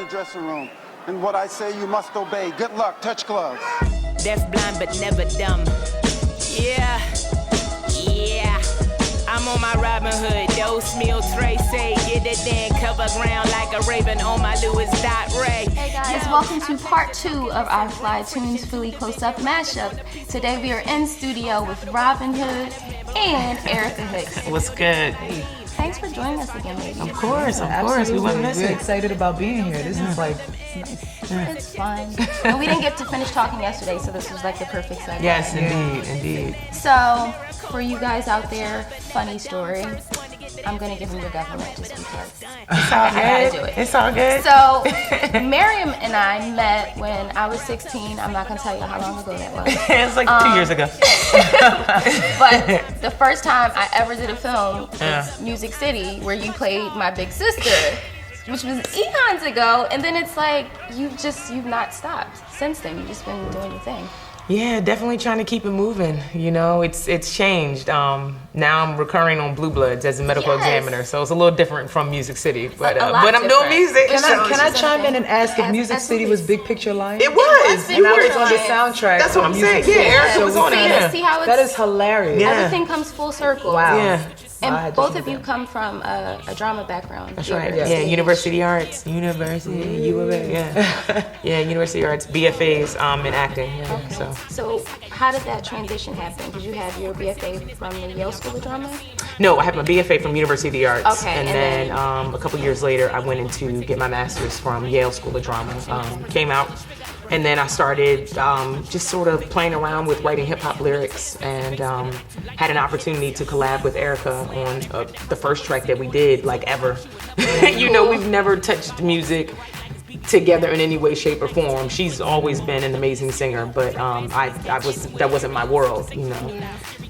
dressing room. And what I say you must obey. Good luck. Touch gloves. Deaf, blind, but never dumb. Yeah. I'm on my Robin Hood. Dose meal tray say, get it then, cover ground like a raven on my Louis Dot Ray. Hey guys, welcome to part 2 of our MyNEWPhilly close-up mashup. Today we are in studio with Robin Hood and Erica Hicks. What's good? Thanks for joining us again, ladies. Of course. We wouldn't miss We're it. excited about being here. This is like, It's fun. And we didn't get to finish talking yesterday, so this was like the perfect segue. Yes, indeed. So, for you guys out there, funny story. I'm gonna give him your government just because. It's all good. I gotta do it. It's all good. So, Miriam and I met when I was 16. I'm not gonna tell you how long ago that was. It's like 2 years ago. But the first time I ever did a film was Music City, where you played my big sister, which was eons ago. And then it's like you've not stopped since then. You've just been doing your thing. Yeah, definitely trying to keep it moving. You know, it's changed. Now I'm recurring on Blue Bloods as a medical examiner, so it's a little different from Music City. But I'm doing music. can I chime in and ask if Music City was Big Picture Lion? It was. You And I were was on the soundtrack. That's what I'm Music saying. City. Yeah, Erica was on it. Yeah. See how it's, That is hilarious. Yeah. everything comes full circle. Wow. Yeah. I And had to both see of you that. come from a drama background. That's right. Yeah. Yeah, University Arts. University. Yeah, University Arts. BFAs in acting. Yeah. So how did that transition happen? Did you have your BFA from the Yale School of Drama? No, I have my BFA from University of the Arts, Okay, and and then then- a couple years later, I went in to get my master's from Yale School of Drama. Came out, and then I started just sort of playing around with writing hip hop lyrics, and had an opportunity to collab with Erica on the first track that we did, like ever. You know, we've never touched music together in any way, shape, or form. She's always been an amazing singer, but that wasn't my world, you know.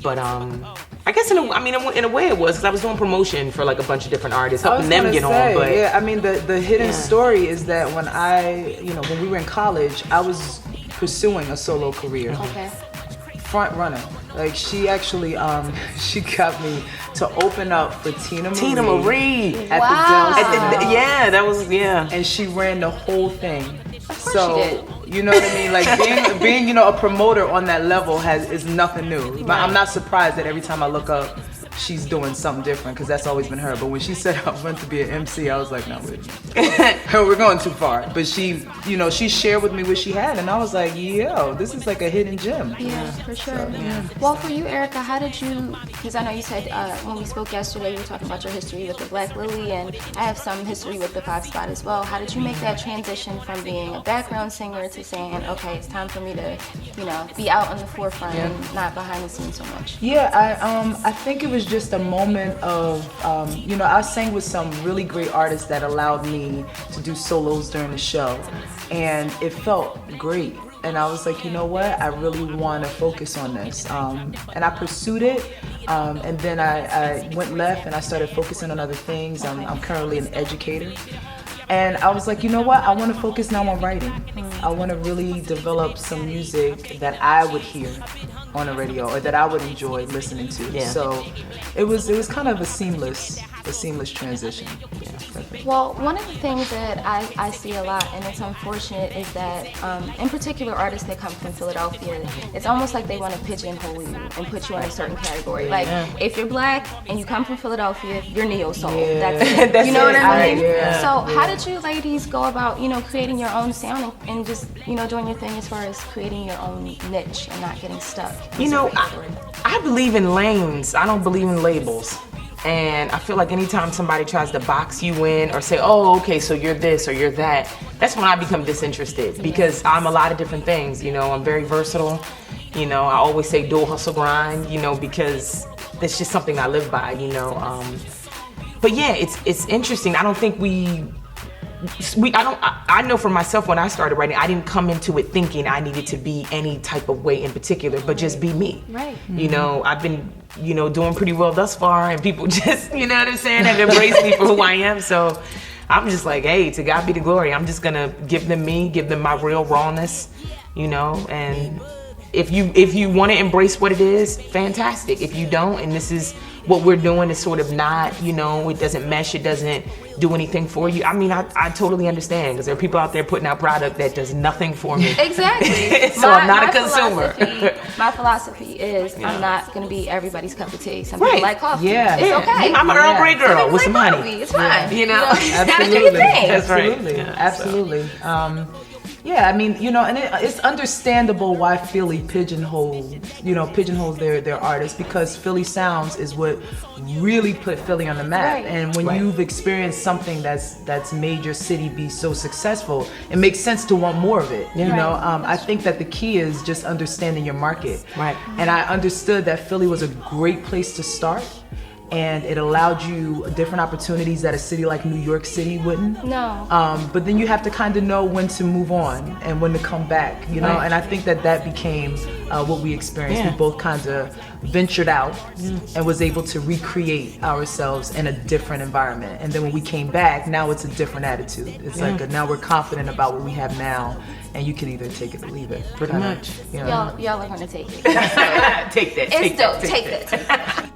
But I guess in a way it was, because I was doing promotion for like a bunch of different artists, helping them get on. But yeah, I mean the hidden story is that when when we were in college, I was pursuing a solo career. Okay. Front runner. Like she actually she got me to open up for Tina Marie At Wow. the Dell. Yeah, that was and she ran the whole thing. Of course So she did. you know what I mean? Like being a promoter on that level is nothing new. But I'm not surprised that every time I look up, she's doing something different, because that's always been her. But when she said I went to be an MC, I was like, no, we're going too far. But she shared with me what she had, and I was like, yo, this is like a hidden gem. Yeah, for sure. Well, for you, Erica, how did you, because I know you said when we spoke yesterday, you were talking about your history with the Black Lily, and I have some history with the Pop Spot as well. How did you make that transition from being a background singer to saying, okay, it's time for me to, be out on the forefront and not behind the scenes so much? Yeah, I think it was just a moment of, I sang with some really great artists that allowed me to do solos during the show, and it felt great. And I was like, you know what, I really want to focus on this. And I pursued it, and then I went left and I started focusing on other things. I'm currently an educator. And I was like, you know what, I want to focus now on writing. I want to really develop some music that I would hear on the radio or that I would enjoy listening to. Yeah. So it was kind of a seamless transition. Yeah, definitely. Well, one of the things that I see a lot, and it's unfortunate, is that in particular artists that come from Philadelphia, it's almost like they want to pigeonhole you and put you in a certain category. Like, if you're black and you come from Philadelphia, you're neo-soul. Yeah. That's it. That's You know it. what I mean? Yeah. So how did you ladies go about, creating your own sound and just, doing your thing as far as creating your own niche and not getting stuck? in a certain category? I believe in lanes. I don't believe in labels. And I feel like anytime somebody tries to box you in or say, oh, okay, so you're this or you're that, that's when I become disinterested, because I'm a lot of different things. I'm very versatile. I always say dual hustle grind, because that's just something I live by, But yeah, it's interesting. I don't think I know for myself, when I started writing, I didn't come into it thinking I needed to be any type of way in particular, but just be me. Right. I've been, doing pretty well thus far, and people just, what I'm saying, have embraced me for who I am. So I'm just like, hey, to God be the glory. I'm just gonna give them me, give them my real rawness, and if you want to embrace what it is, fantastic. If you don't, and this is what we're doing is sort of not, you know, it doesn't mesh, it doesn't do anything for you. I mean, I totally understand, because there are people out there putting out product that does nothing for me. Exactly. So I'm not a consumer. My philosophy is I'm not going to be everybody's cup of tea. Some Right. people like coffee. Yeah. It's okay. I'm an Earl Grey Some girl people with some like honey. coffee. It's fine. You know? You just gotta do your thing. That's right. Absolutely, Yeah, absolutely. Yeah, I mean, you know, and it's understandable why Philly pigeonholes their artists, because Philly sounds is what really put Philly on the map. Right. And when Right. you've experienced something that's made your city be so successful, it makes sense to want more of it. You Right. know, I think that the key is just understanding your market. Right. And I understood that Philly was a great place to start. And it allowed you different opportunities that a city like New York City wouldn't. No. But then you have to kind of know when to move on and when to come back, you know? Right. And I think that became what we experienced. Yeah. We both kind of ventured out and was able to recreate ourselves in a different environment. And then when we came back, now it's a different attitude. It's like now we're confident about what we have now, and you can either take it or leave it. Pretty Kinda, much. You know? Y'all are going to take it. Take that. It's dope. Take Take that. that.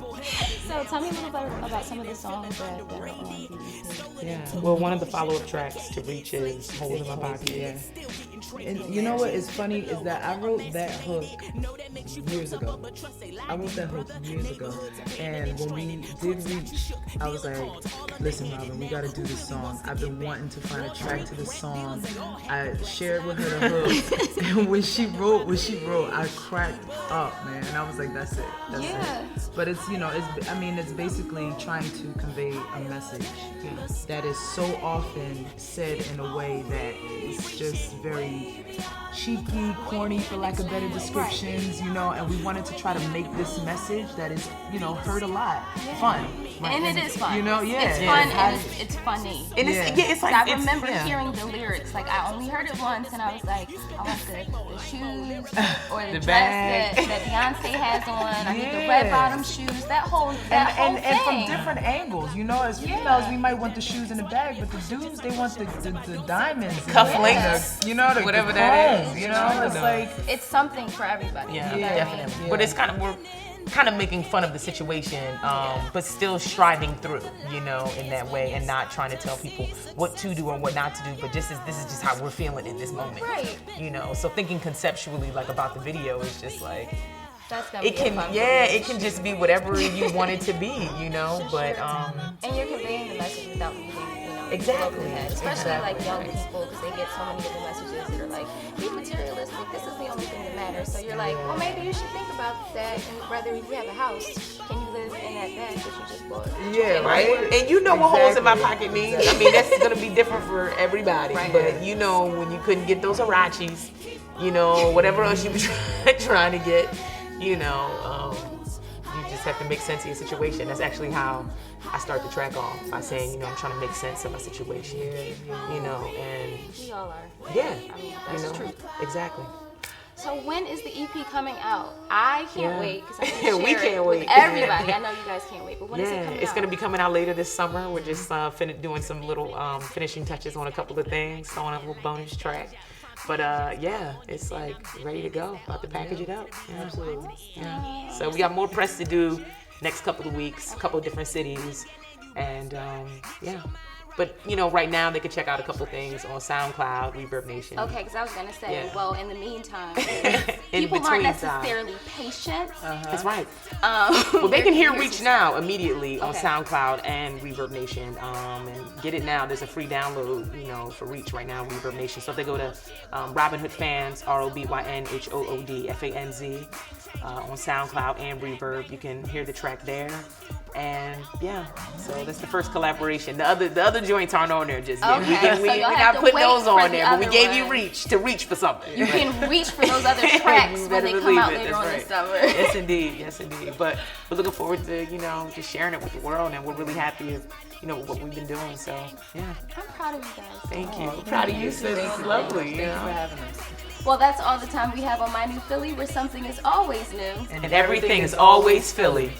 So tell me a little bit about some of the songs that are on the EP. Yeah. Well, one of the follow-up tracks to Reach is Holes in My Pocket. Yeah. And you know what is funny is that I wrote that hook years ago. And when we did Reach, I was like, listen, Robin, we gotta do this song. I've been wanting to find a track to this song. I shared with her the hook. And when she wrote, I cracked up, man. And I was like, that's it. That's Yeah. it. But it's, you know, it's basically trying to convey a message that is so often said in a way that it's just very cheeky, corny, for lack of better descriptions, you know, and we wanted to try to make this message that is, you know, heard a lot, fun. And it is fun. You know, yeah. It's Yeah. fun and it's funny. And it's like, I remember yeah. hearing the lyrics. Like, I only heard it once, and I was like, I want the shoes or the, The dress bag. that Beyonce has on. I need the Yeah. red bottom shoes. That whole And thing. from different angles, you know, as females, we might want the shoes in the bag, but the dudes, they want the diamonds, and Cufflinks. the, you know, the Whatever the that chrome, is, you know, it's like. It's something for everybody. Yeah, You know what I mean? definitely. Yeah. But it's we're kind of making fun of the situation, but still striving through, you know, in that way, and not trying to tell people what to do or what not to do, but this is just how we're feeling in this moment. Right. You know, so thinking conceptually like about the video is just like That's gonna it be a can, fun yeah, video. it can just be whatever you want it to be, you know. But And you're conveying the message without leaving, you know, Exactly. over the head. Especially Exactly. like young people, because they get so many different messages that are like, be materialistic. This is the only thing that matters. So you're like, well, maybe you should think about that. And whether you have a house, can you live in that bag that you just bought? Yeah, right. And you know what holes in my Exactly. pocket means. I mean, that's gonna be different for everybody. Right. But you know, when you couldn't get those Hirachis, you know, whatever else you were trying to get, you know, you just have to make sense of your situation. That's actually how I start the track off, by saying, you know, I'm trying to make sense of my situation. You know, and We all are. yeah, I mean, you that's know, true. exactly. So when is the EP coming out? I can't Yeah. wait, because I'm gonna We share can't it wait. with everybody. I know you guys can't wait, but when is it Yeah, coming it's out? gonna be coming out later this summer. We're just doing some little finishing touches on a couple of things, throwing a little bonus track. But yeah, it's like ready to go. About to package it up. Yeah. Absolutely. Yeah. So we got more press to do next couple of weeks, a couple of different cities, and yeah. But you know, right now they can check out a couple things on SoundCloud, Reverb Nation. Okay, because I was gonna say, Yeah. well, in the meantime, In people aren't between time. necessarily patient. That's right. Well, they can hear Reach now immediately on Okay. SoundCloud and Reverb Nation, and get it now. There's a free download, you know, for Reach right now, Reverb Nation. So if they go to Robin Hood Fans, ROBYNHOODFANZ, on SoundCloud and Reverb, you can hear the track there. And yeah, so that's the first collaboration. The other joints aren't on there just yet. Okay, so We're you'll have not to putting wait those for on the there, but we other gave you one. Reach to reach for something. You can reach for those other tracks You when better they come believe out it, later that's on right. this summer. Yes, indeed. Yes, indeed. But we're looking forward to, you know, just sharing it with the world, and we're really happy of, you know, what we've been doing. So, yeah. I'm proud of you guys. Thank you. I'm proud of you, sis. It's lovely. You know? Well, that's all the time we have on My New Philly, where something is always new. And everything is always Philly.